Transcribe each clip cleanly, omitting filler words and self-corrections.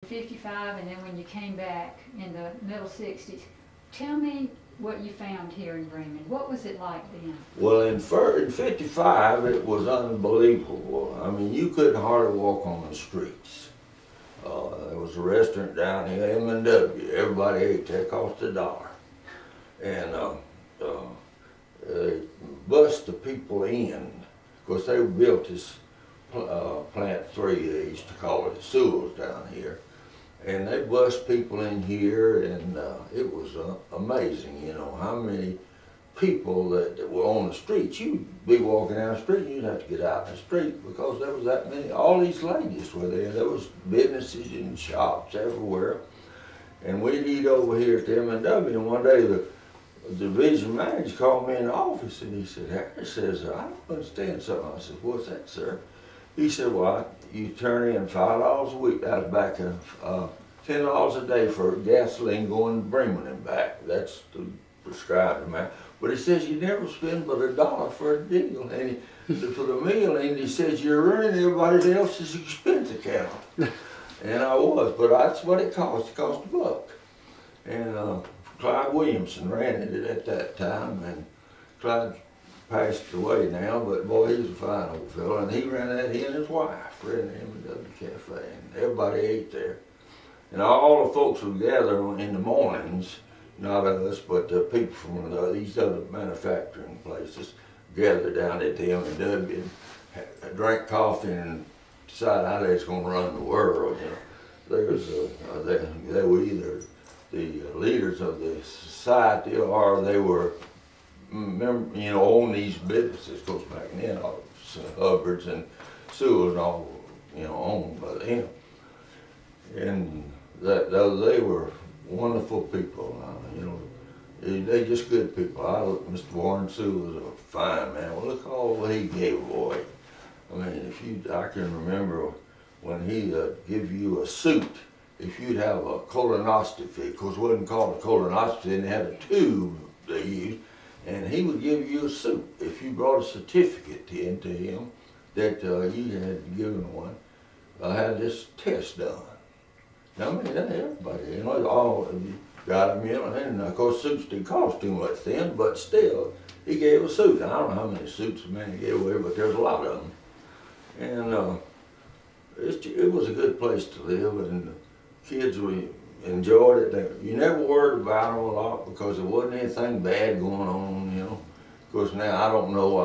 55 and then when you came back in the middle 60s. Tell me what you found here in Bremen. What was it like then? Well, in 55, it was unbelievable. I mean, you couldn't hardly walk on the streets. There was a restaurant down here, M&W. Everybody ate there, cost $1. And they bussed the people in. Of course, they built this plant 3, they used to call it, sewers down here. And they bussed people in here, and it was amazing, you know, how many people that were on the streets. You'd be walking down the street, and you'd have to get out in the street because there was that many. All these ladies were there. There was businesses and shops everywhere. And we'd eat over here at the M&W, and one day the division manager called me in the office, and he said, Harry says, I don't understand something. I said, what's that, sir? He said, well, you turn in $5 a week. That was back in $10 a day for gasoline going to Bremen and back. That's the prescribed amount. But he says you never spend but $1 for a deal, and for the meal, and he says you're ruining everybody else's expense account. And I was, but that's what it cost. It cost $1. And Clyde Williamson ran it at that time, and Clyde passed away now, but boy, he was a fine old fellow, and he ran that, he and his wife ran the M&W Cafe, and everybody ate there. And all the folks would gather in the mornings, not us, but the people from these other manufacturing places gathered down at the M&W and drank coffee and decided how they was going to run the world. You know, they were either the leaders of the society or they were, you know, own these businesses. Of course, back then, all Hubbard's and Sewell's all, you know, owned by them. And they were wonderful people. You know, they just good people. Mr. Warren Sewell was a fine man. Well, look all what he gave away. I mean, I can remember when he give you a suit. If you'd have a colonoscopy, of course, it wasn't called a colonoscopy, they had a tube they used. And he would give you a suit. If you brought a certificate in to him that you had given one, had this test done. Now, I mean, not everybody, you know, all got him in, and of course suits didn't cost too much then, but still, he gave a suit. I don't know how many suits the man gave away, but there's a lot of them. And it was a good place to live, and the kids enjoyed it. You never worried about them a lot because there wasn't anything bad going on, you know. Of course, now I don't know.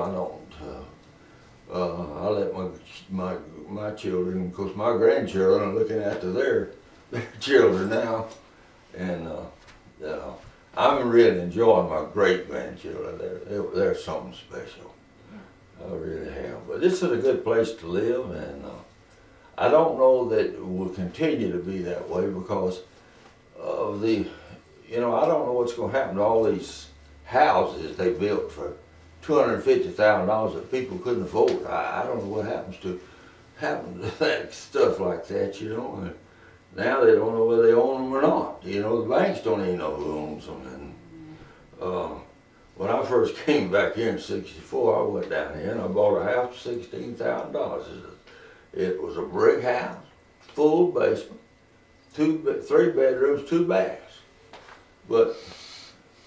I let my children, of course, my grandchildren are looking after their children now, and I'm really enjoying my great grandchildren. They're something special. I really have. But this is a good place to live, and I don't know that it will continue to be that way because of the, you know, I don't know what's going to happen to all these houses they built for $250,000 that people couldn't afford. I don't know what happens to that stuff like that, you know. And now they don't know whether they own them or not. You know, the banks don't even know who owns them. And when I first came back here in '64, I went down here and I bought a house for $16,000. It was a brick house, full basement, 3 bedrooms, 2 baths. But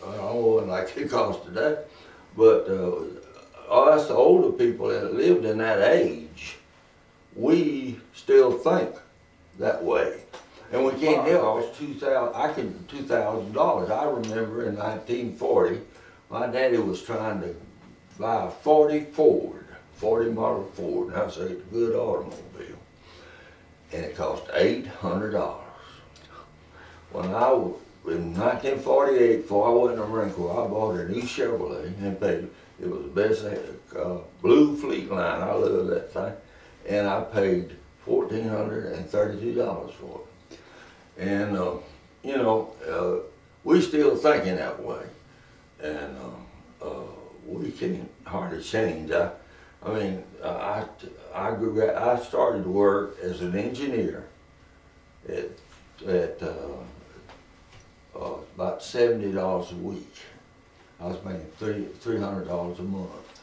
I don't know what like it costs today. But us, the older people that lived in that age, we still think that way. And we can't help it. $2,000. I remember in 1940, my daddy was trying to buy a 40 model Ford. And I said, it's a good automobile. And it cost $800. When I was, in 1948, before I went in the Marine Corps, I bought a new Chevrolet and paid, it was the best blue fleet line. I loved that thing. And I paid $1,432 for it. And, you know, we still thinking that way. And we can't hardly change. I started to work as an engineer at about $70 a week. I was making $300 a month.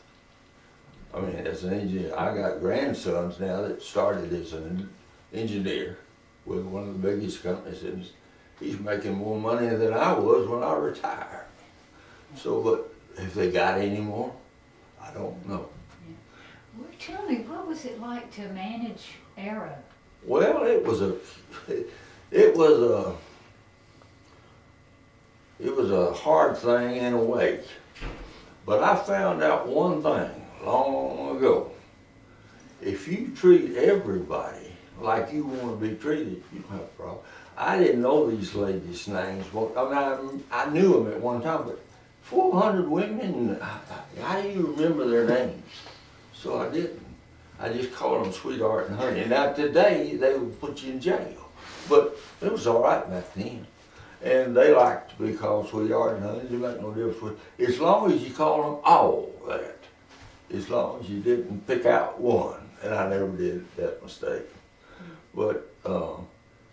I mean, as an engineer, I got grandsons now that started as an engineer, with one of the biggest companies, and he's making more money than I was when I retired. So, but if they got any more, I don't know. Well, tell me, what was it like to manage Arrow? Well, it was a hard thing in a way. But I found out one thing long ago. If you treat everybody like you want to be treated, you don't have a problem. I didn't know these ladies' names. Well, I mean, I knew them at one time, but 400 women, how do you remember their names? So I didn't. I just called them Sweetheart and Honey. Now today, they would put you in jail. But it was all right back then. And they like to be called Sweetheart and Honey. It make no difference. As long as you call them all that. As long as you didn't pick out one. And I never did that mistake. But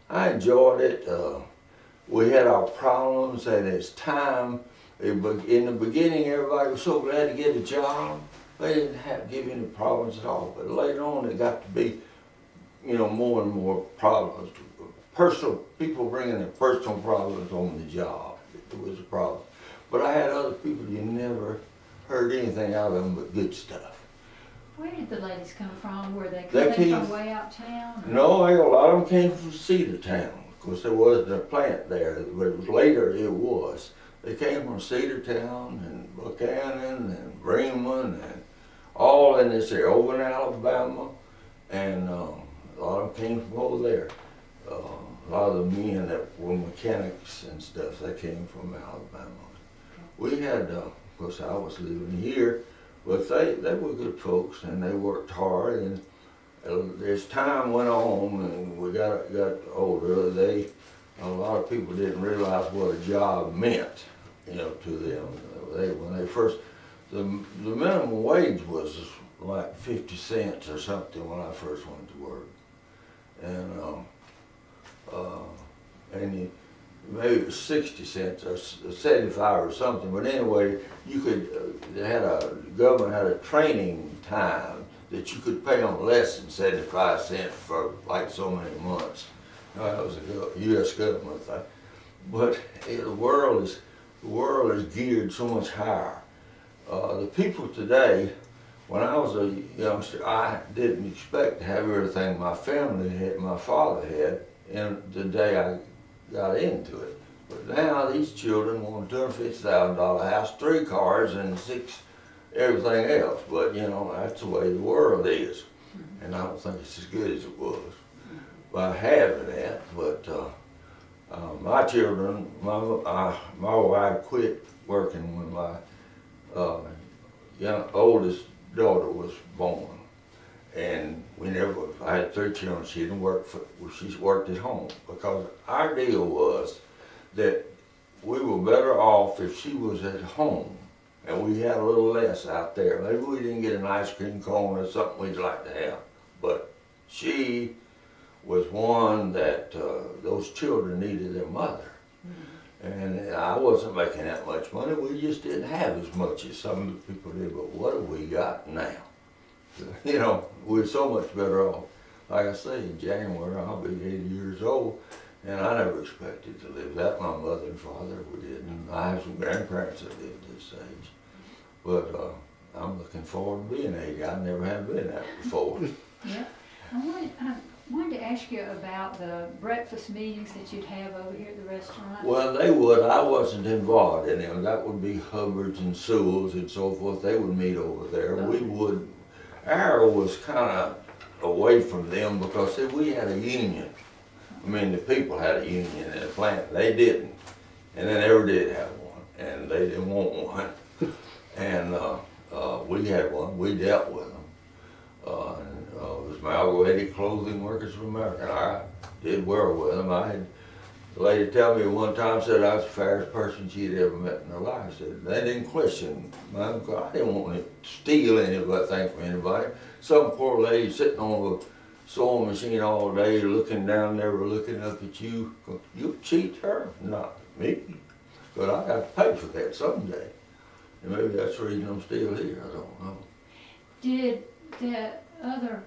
I enjoyed it. We had our problems, and it's time. In the beginning, everybody was so glad to get a job. They didn't give any problems at all. But later on, it got to be, more and more problems. People bringing their personal problems on the job. It was a problem. But I had other people, you never heard anything out of them but good stuff. Where did the ladies come from? Were they coming from way out town? Or? No, a lot of them came from Cedartown. Of course, there wasn't a plant there, but it was later it was. They came from Cedartown and Buchanan and Bremen and all in this area, over in Alabama, and a lot of them came from over there. A lot of the men that were mechanics and stuff, they came from Alabama. We had, of course, I was living here, but they were good folks and they worked hard. And as time went on and we got older, a lot of people didn't realize what a job meant, to them. When they first, the minimum wage was like 50 cents or something when I first went to work, and maybe it was 60 cents or 75 or something. But anyway, the government had a training time that you could pay them less than 75 cents for like so many months. That was a U.S. government thing. But the world is geared so much higher. The people today, when I was a youngster, I didn't expect to have everything my father had, in the day I got into it. But now these children want a $250,000 house, 3 cars, and 6 everything else. But that's the way the world is, and I don't think it's as good as it was by having that. But my children, my wife quit working when my oldest daughter was born. And I had 3 children, she didn't work she worked at home, because our deal was that we were better off if she was at home and we had a little less out there. Maybe we didn't get an ice cream cone or something we'd like to have, but she was one that those children needed their mother. And I wasn't making that much money, we just didn't have as much as some of the people did, but what have we got now? We're so much better off. Like I say, in January I'll be 80 years old, and I never expected to live that. My mother and father didn't. I have some grandparents that lived this age. But I'm looking forward to being 80. I never have been that before. Yeah. I wanted to ask you about the breakfast meetings that you'd have over here at the restaurant. Well, they would. I wasn't involved in them. That would be Hubbard's and Sewell's and so forth. They would meet over there. Okay. We would. Arrow was kind of away from them because we had a union. I mean, the people had a union in the plant. They didn't. And they never did have one. And they didn't want one. And we had one. We dealt with them. It was Amalgamated Clothing Workers of America. And I did well with them. I had the lady tell me one time, said I was the fairest person she'd ever met in her life. Said they didn't question me. I didn't want to steal anything from anybody. Some poor lady sitting on a sewing machine all day, looking down there, looking up at you. You cheat her, not me. But I got to pay for that someday. And maybe that's the reason I'm still here. I don't know. Did the other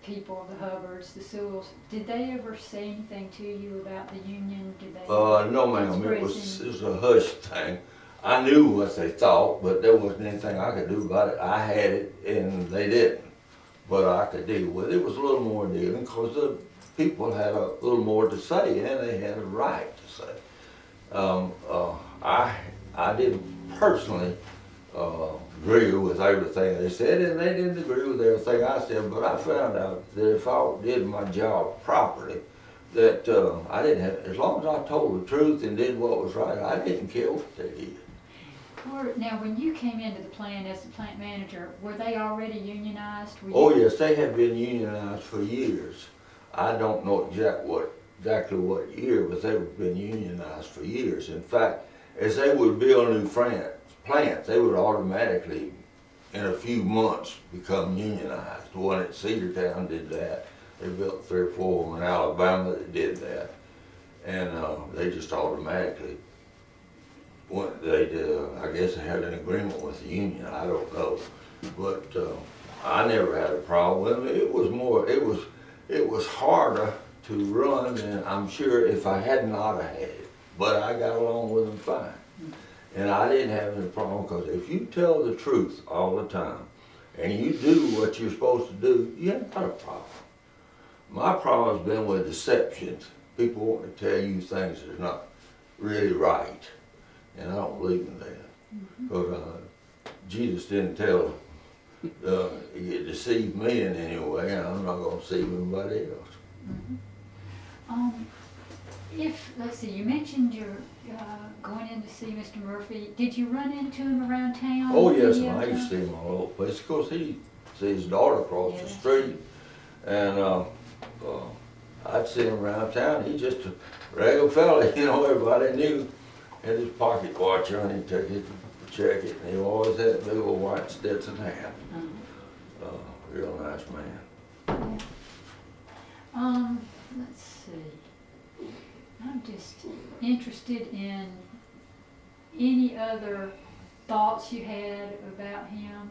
people, the Hubbards, the Sewells, did they ever say anything to you about the union? Did they No ma'am, it was a hush thing. I knew what they thought, but there wasn't anything I could do about it. I had it and they didn't, but I could deal with it. It was a little more dealing because the people had a little more to say and they had a right to say. I didn't personally agree with everything they said, and they didn't agree with everything I said, but I found out that if I did my job properly, that I didn't have, as long as I told the truth and did what was right, I didn't care what they did. Now, when you came into the plant as the plant manager, were they already unionized? Oh yes, they have been unionized for years. I don't know exactly what year, but they've been unionized for years. In fact, as they would build new plants, they would automatically, in a few months, become unionized. The one at Cedartown did that. They built 3 or 4 of them in Alabama that did that. And they just automatically, I guess they had an agreement with the union, I don't know. But I never had a problem with it. It was harder to run than I'm sure if I had not had it. But I got along with them fine. And I didn't have any problem, because if you tell the truth all the time and you do what you're supposed to do, you haven't got a problem. My problem has been with deceptions. People want to tell you things that are not really right. And I don't believe in that. Because Jesus didn't tell you deceive me in any way, and I'm not going to deceive anybody else. Let's see, you mentioned you're going in to see Mr. Murphy. Did you run into him around town? Oh yes, I used to see him all over the place. Of course, he sees his daughter across the street, and I'd see him around town. He's just a regular fella, you know, everybody knew. Had his pocket watch on, he'd take it, check it, and he always had that big old white Stetson hat. Real nice man. Let's see. I'm just interested in any other thoughts you had about him,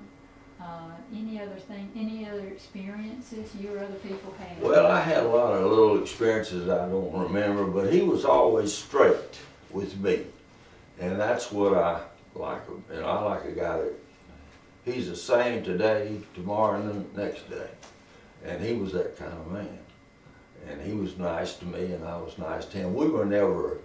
any other experiences you or other people had? Well, I had a lot of little experiences I don't remember, but he was always straight with me. And that's what I like. And I like a guy that, he's the same today, tomorrow, and the next day. And he was that kind of man. And he was nice to me, and I was nice to him. We were never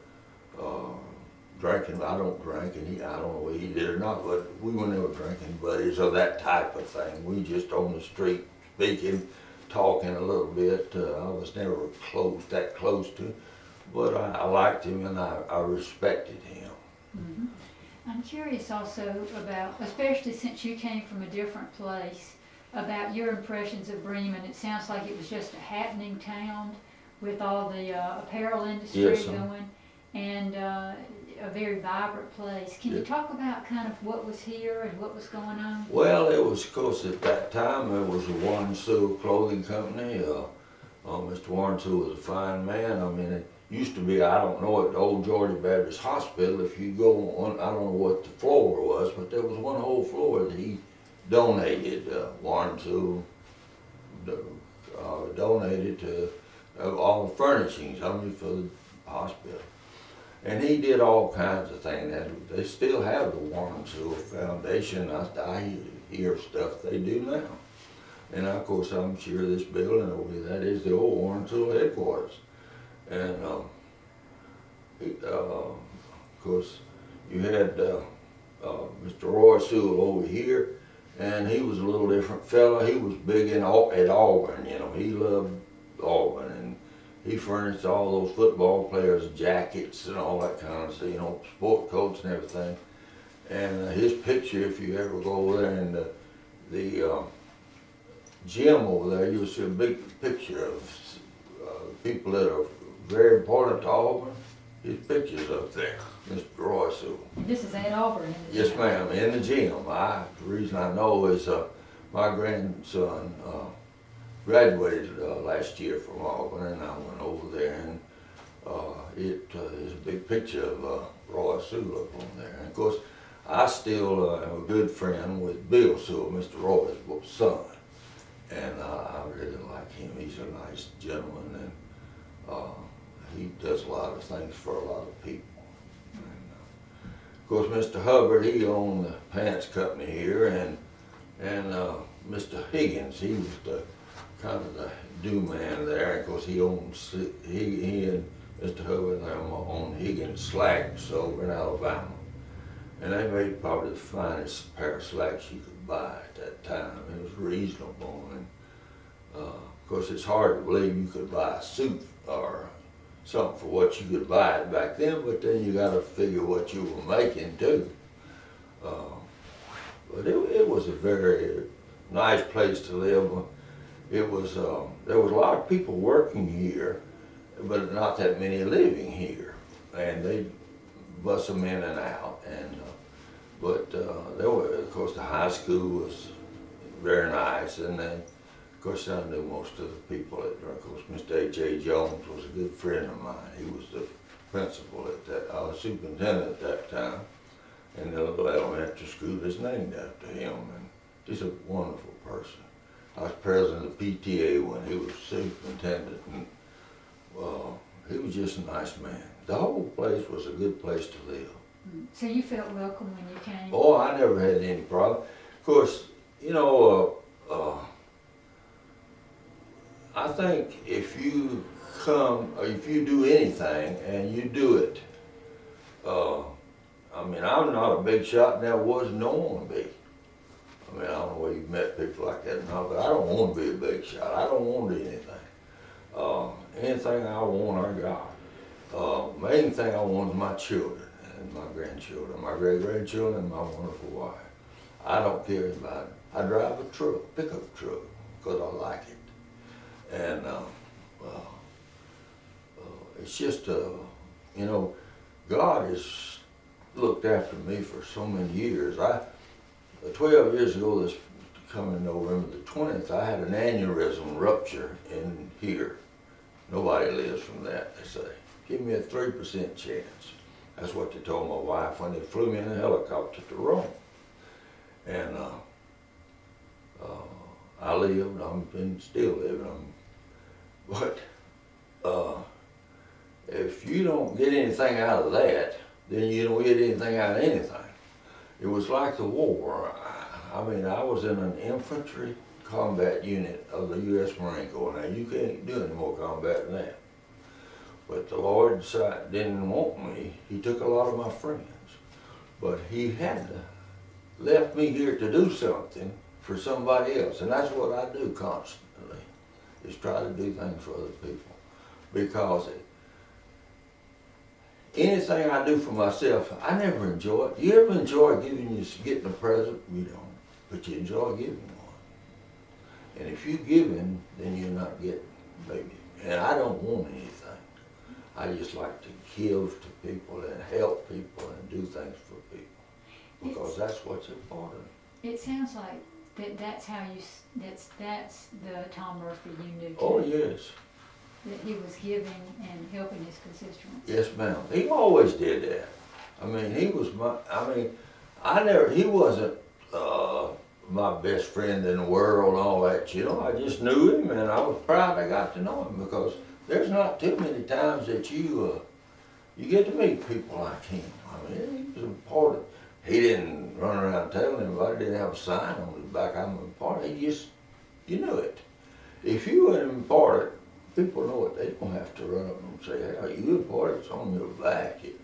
drinking. I don't drink, and I don't know whether he did or not, but we were never drinking buddies or that type of thing. We just on the street speaking, talking a little bit. I was never that close to him, but I liked him and I respected him. Mm-hmm. I'm curious also about, especially since you came from a different place, about your impressions of Bremen. It sounds like it was just a happening town with all the apparel industry going, and a very vibrant place. Can you talk about kind of what was here and what was going on? Well, it was, of course, at that time, there was a Warren Sewell clothing company. Mr. Warren Sewell was a fine man. I mean, it used to be, I don't know, at the old Georgia Baptist Hospital, if you go on, I don't know what the floor was, but there was one whole floor that he donated. Warren Sewell donated to all the furnishings, I mean, for the hospital. And he did all kinds of things. They still have the Warren Sewell Foundation. I hear stuff they do now. And of course, I'm sure this building over here, that is the old Warren Sewell headquarters. And of course, you had Mr. Roy Sewell over here, and he was a little different fella. He was big at Auburn, you know. He loved Auburn, and he furnished all those football players jackets and all that kind of stuff, you know, sport coats and everything. And his picture, if you ever go over there in the gym over there, you'll see a big picture of people that are very important to Auburn. His picture's up there, Mr. Roy Sewell. This is at Auburn? Yes, ma'am, in the gym. The reason I know is my grandson graduated last year from Auburn, and I went over there, and it is a big picture of Roy Sewell up on there. And of course, I still am a good friend with Bill Sewell, Mr. Roy's son. and I really like him. He's a nice gentleman, and he does a lot of things for a lot of people. And, of course, Mr. Hubbard, he owned the pants company here, and Mr. Higgins, he was the kind of the do man there. And of course, he owns he and Mr. Hubbard and them own Higgins Slacks over in Alabama, and they made probably the finest pair of slacks you could buy at that time. It was reasonable, and of course, it's hard to believe you could buy a suit or something for what you could buy it back then, but then you got to figure what you were making too. But it was a very nice place to live. It was there was a lot of people working here, but not that many living here, and they bus them in and out. And but there were, of course, the high school was very nice, and then of course I knew most of the people at there. Of course, Mr. H.A. Jones was a good friend of mine. He was the principal at that, superintendent at that time, and the little elementary school is named after him, and he's a wonderful person. I was president of PTA when he was superintendent, and he was just a nice man. The whole place was a good place to live. So you felt welcome when you came? Oh, I never had any problem. Of course, you know, I think if you come, or if you do anything and you do it, I mean, I'm not a big shot, and there was no one to be. I mean, I don't know whether you've met people like that or not, but I don't want to be a big shot. I don't want to do anything. Anything I want, I got. Main thing I want is my children and my grandchildren, my great-grandchildren, and my wonderful wife. I don't care about it. I drive a truck, pickup truck, because I like it. And it's just, you know, God has looked after me for so many years. 12 years ago, this coming November the 20th, I had an aneurysm rupture in here. Nobody lives from that, they say. Give me a 3% chance. That's what they told my wife when they flew me in a helicopter to Rome. And I lived, I'm still living. But if you don't get anything out of that, then you don't get anything out of anything. It was like the war. I mean, I was in an infantry combat unit of the U.S. Marine Corps. Now, you can't do any more combat than that. But the Lord didn't want me. He took a lot of my friends. But he had left me here to do something for somebody else. And that's what I do constantly, is try to do things for other people. Because anything I do for myself, I never enjoy it. You ever enjoy getting a present? You don't, but you enjoy giving one. And if you're giving, then you're not getting, baby. And I don't want anything. I just like to give to people and help people and do things for people, because that's what's important. It sounds like that's how you, that's the Tom Murphy you knew too. Oh, yes. That he was giving and helping his constituents. Yes, ma'am. He always did that. I mean, he was he wasn't my best friend in the world and all that, you know. I just knew him, and I was proud I got to know him, because there's not too many times that you get to meet people like him. I mean, he was important. He didn't run around telling anybody, didn't have a sign on his back, I'm important. He just, you knew it. If you were important, people know it. They don't have to run up and say, hey, are you important? It's on your back, you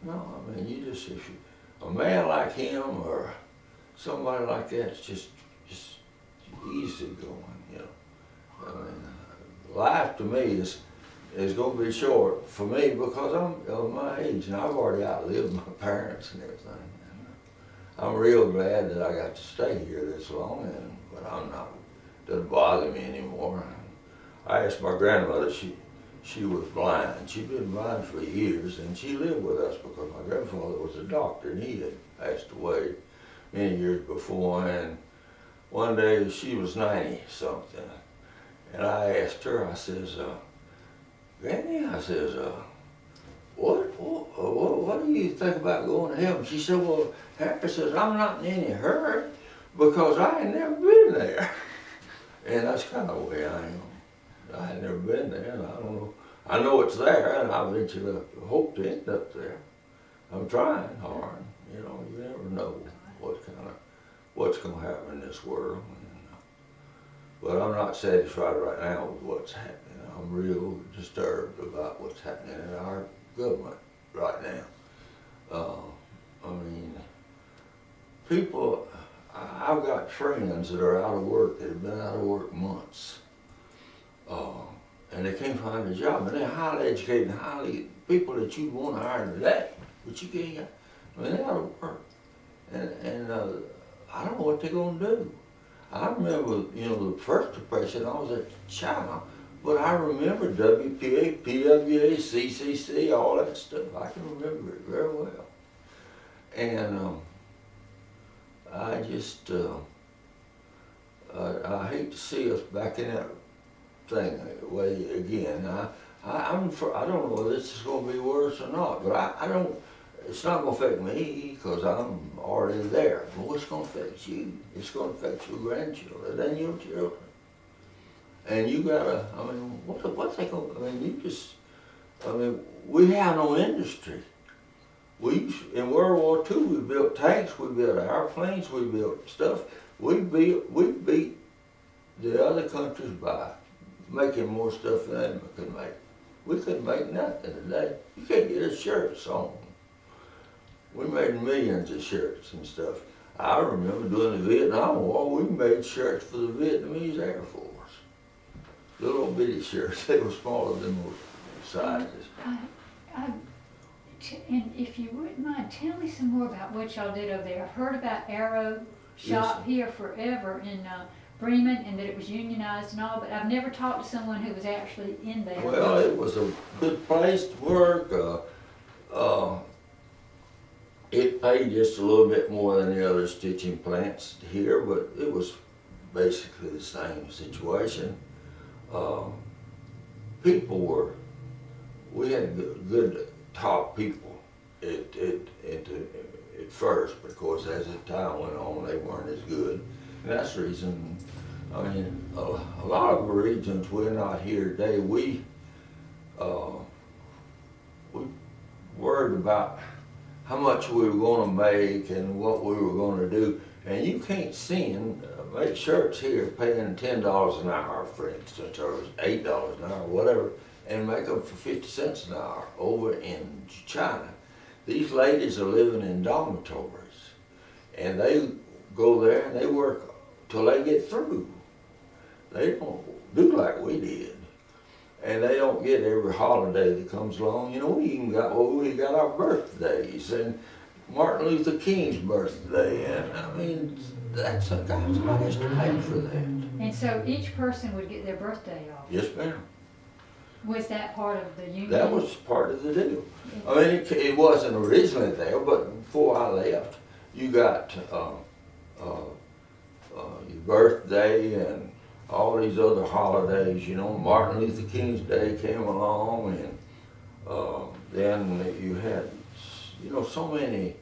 know. No, I mean, you just, if you, a man like him or somebody like that, it's just easy going, you know. I mean, life to me is going to be short for me, because I'm of my age, and I've already outlived my parents and everything. And I'm real glad that I got to stay here this long, but I'm not, it doesn't bother me anymore. I asked my grandmother, she was blind. She'd been blind for years, and she lived with us because my grandfather was a doctor, and he had passed away many years before. And one day she was 90-something, and I asked her, I says, Granny, I says, what do you think about going to heaven? She said, well, Harry says, I'm not in any hurry, because I ain't never been there. And that's kind of the way I am. I had never been there, and I don't know. I know it's there, and I eventually hope to end up there. I'm trying hard. You know, you never know what's going to happen in this world. But I'm not satisfied right now with what's happening. I'm real disturbed about what's happening in our government right now. I mean, people, I've got friends that are out of work, that have been out of work months. And they can't find a job. And they're highly educated, people that you want to hire today, but you can't get, I mean, they're out of work. And I don't know what they're going to do. I remember, you know, the first depression, I was a child, but I remember WPA, PWA, CCC, all that stuff. I can remember it very well. And I just, I hate to see us back in that thing way again. I don't know whether this is going to be worse or not, but I don't. It's not going to affect me because I'm already there. But what's going to affect you? It's going to affect your grandchildren and your children. And you gotta, I mean, what's they going to, I mean, we have no industry. In World War II, we built tanks, we built airplanes, we built stuff. We beat the other countries by making more stuff than they could make. We couldn't make nothing today. You can't get a shirt sewn. We made millions of shirts and stuff. I remember during the Vietnam War, we made shirts for the Vietnamese Air Force. Little bitty shirts, they were smaller than most sizes. And if you wouldn't mind, tell me some more about what y'all did over there. I've heard about Arrow Shop here forever in Bremen, and that it was unionized and all, but I've never talked to someone who was actually in there. Well, it was a good place to work. It paid just a little bit more than the other stitching plants here, but it was basically the same situation. We had good top people at first, but of course as the time went on, they weren't as good. And that's the reason, I mean, a lot of the regions we're not here today, we worried about how much we were going to make and what we were going to do. And you can't make shirts here paying $10 an hour, for instance, or $8 an hour, whatever, and make them for 50 cents an hour over in China. These ladies are living in dormitories, and they go there and they work till they get through. They don't do like we did. And they don't get every holiday that comes along. You know, we got our birthdays and Martin Luther King's birthday, and I mean, that's a guy's has to pay for that. And so each person would get their birthday off? Yes, ma'am. Was that part of the union? That was part of the deal. I mean, it wasn't originally there, but before I left, you got your birthday and all these other holidays, you know. Martin Luther King's Day came along, and then you had, you know, so many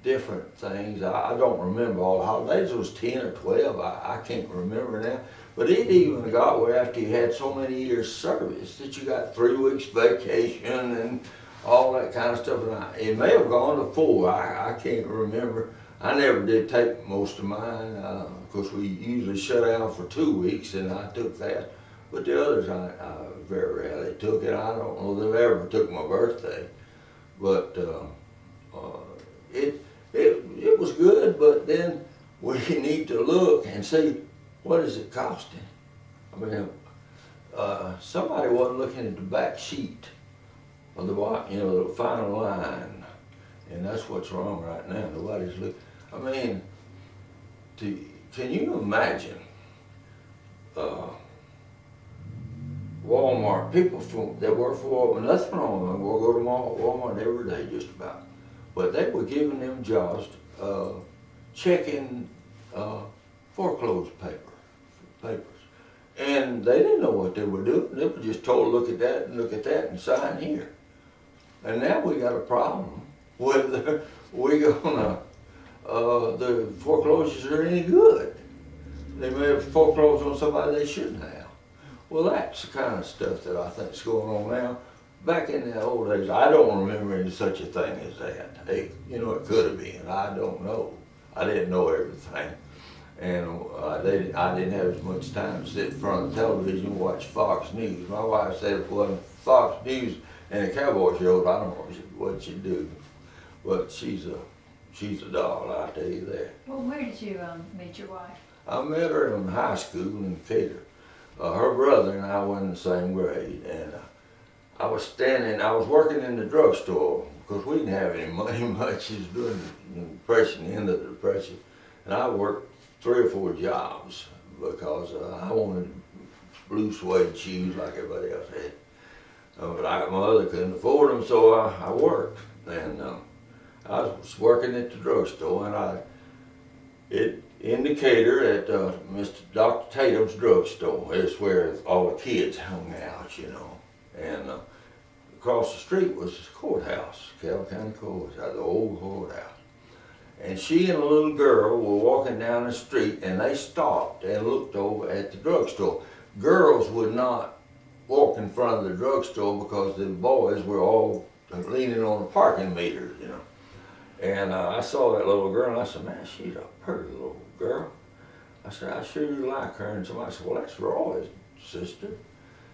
different things. I don't remember all the holidays. It was 10 or 12. I can't remember now. But it even got where after you had so many years service that you got 3 weeks vacation and all that kind of stuff. And it may have gone to 4. I can't remember. I never did take most of mine. Of course, we usually shut out for 2 weeks, and I took that. But the others, I very rarely took it. I don't know that I ever took my birthday. But it was good, but then we need to look and see what is it costing. I mean, somebody wasn't looking at the back sheet of the final line, and that's what's wrong right now. Nobody's looking. I mean, can you imagine Walmart, people that work for Walmart, nothing wrong with them, we'll go to Walmart every day just about. But they were giving them jobs, checking foreclosed papers. And they didn't know what they were doing. They were just told, look at that and sign here. And now we got a problem whether we're gonna, the foreclosures are any good. They may have foreclosed on somebody they shouldn't have. Well, that's the kind of stuff that I think is going on now. Back in the old days, I don't remember any such a thing as that. Hey, you know, it could have been. I don't know. I didn't know everything. And I didn't have as much time to sit in front of the television and watch Fox News. My wife said if it wasn't Fox News and the cowboy shows, I don't know what she'd do. But she's a doll, I tell you that. Well, where did you meet your wife? I met her in high school in Decatur. Her brother and I were in the same grade, and I was working in the drugstore because we didn't have any money much. It was during the Depression, the end of the Depression, and I worked 3 or 4 jobs because I wanted blue suede shoes like everybody else had. But my mother couldn't afford them, so I worked, and I was working at the drugstore, and in Decatur at Dr. Tatum's drugstore. It's where all the kids hung out, you know. And across the street was this courthouse, Carroll County Courthouse, the old courthouse. And she and a little girl were walking down the street, and they stopped and looked over at the drugstore. Girls would not walk in front of the drugstore because the boys were all leaning on the parking meters, you know. And I saw that little girl, and I said, man, she's a pretty little girl. I said, I sure do like her. And somebody said, well, that's Roy's sister.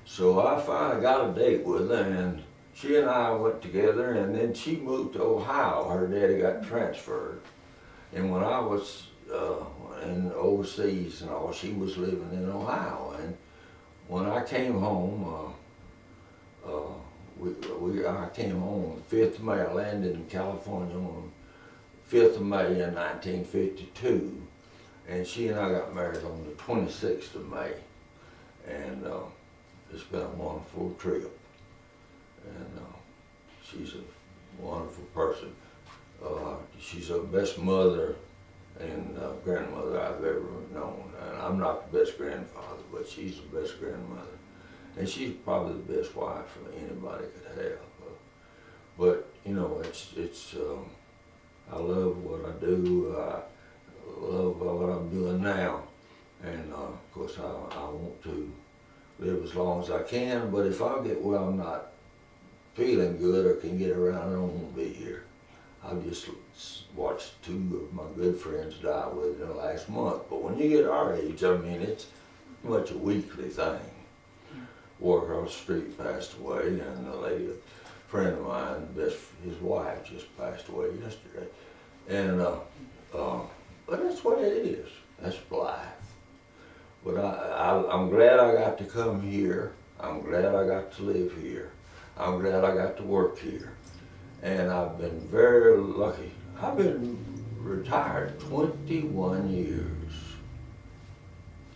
So I finally got a date with her, and she and I went together, and then she moved to Ohio. Her daddy got transferred. And when I was in overseas and all, she was living in Ohio. And when I came home, I came home on the 5th of May. I landed in California on the 5th of May in 1952. And she and I got married on the 26th of May. And it's been a wonderful trip. And she's a wonderful person. She's the best mother and grandmother I've ever known. And I'm not the best grandfather, but she's the best grandmother. And she's probably the best wife anybody could have. But you know, I love what I do. I love what I'm doing now. And of course, I want to live as long as I can. But if I get where I'm not feeling good or can get around, I don't want to be here. I've just watched 2 of my good friends die within the last month. But when you get our age, I mean, it's much a weekly thing. Walk across the street passed away, and a lady, a friend of mine, his wife just passed away yesterday. And but that's what it is. That's life. But I'm glad I got to come here. I'm glad I got to live here. I'm glad I got to work here. And I've been very lucky. I've been retired 21 years.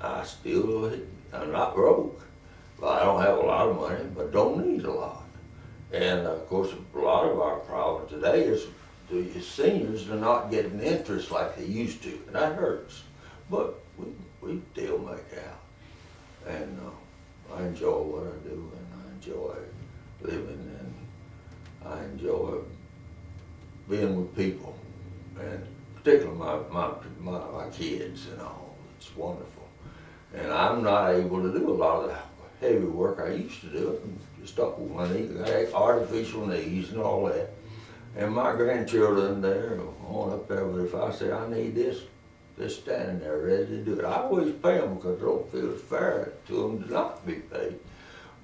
I'm not broke. Well, I don't have a lot of money, but don't need a lot. And of course, a lot of our problem today is the seniors are not getting interest like they used to, and that hurts. But we still make out. And I enjoy what I do, and I enjoy living, and I enjoy being with people, and particularly my kids and all. It's wonderful. And I'm not able to do a lot of the heavy work I used to do. Just up with my knees, I had artificial knees and all that. And my grandchildren there on up there, but if I say I need this, they're standing there ready to do it. I always pay them because I don't feel it's fair to them to not be paid.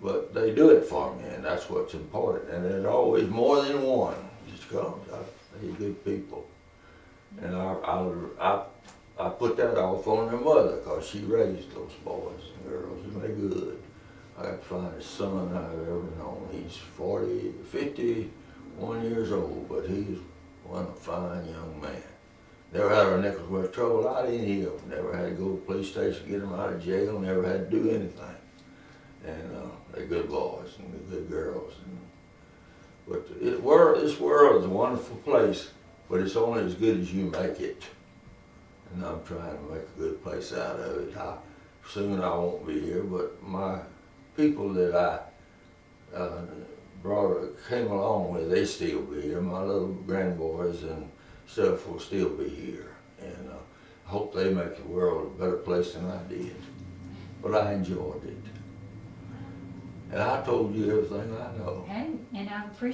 But they do it for me, and that's what's important. And there's always more than one just comes. They're good people. And I put that off on their mother because she raised those boys and girls, and they're good. I got the finest son I've ever known. He's 51 years old, but he's one fine young man. Never had a nickel's worth of trouble out of any of them. Never had to go to the police station, get them out of jail, never had to do anything. And they're good boys and they're good girls. But this world is a wonderful place, but it's only as good as you make it. And I'm trying to make a good place out of it. Soon I won't be here, but my people that I came along with, they still be here. My little grandboys and stuff will still be here. And hope they make the world a better place than I did. But I enjoyed it. And I told you everything I know. Hey, and I appreciate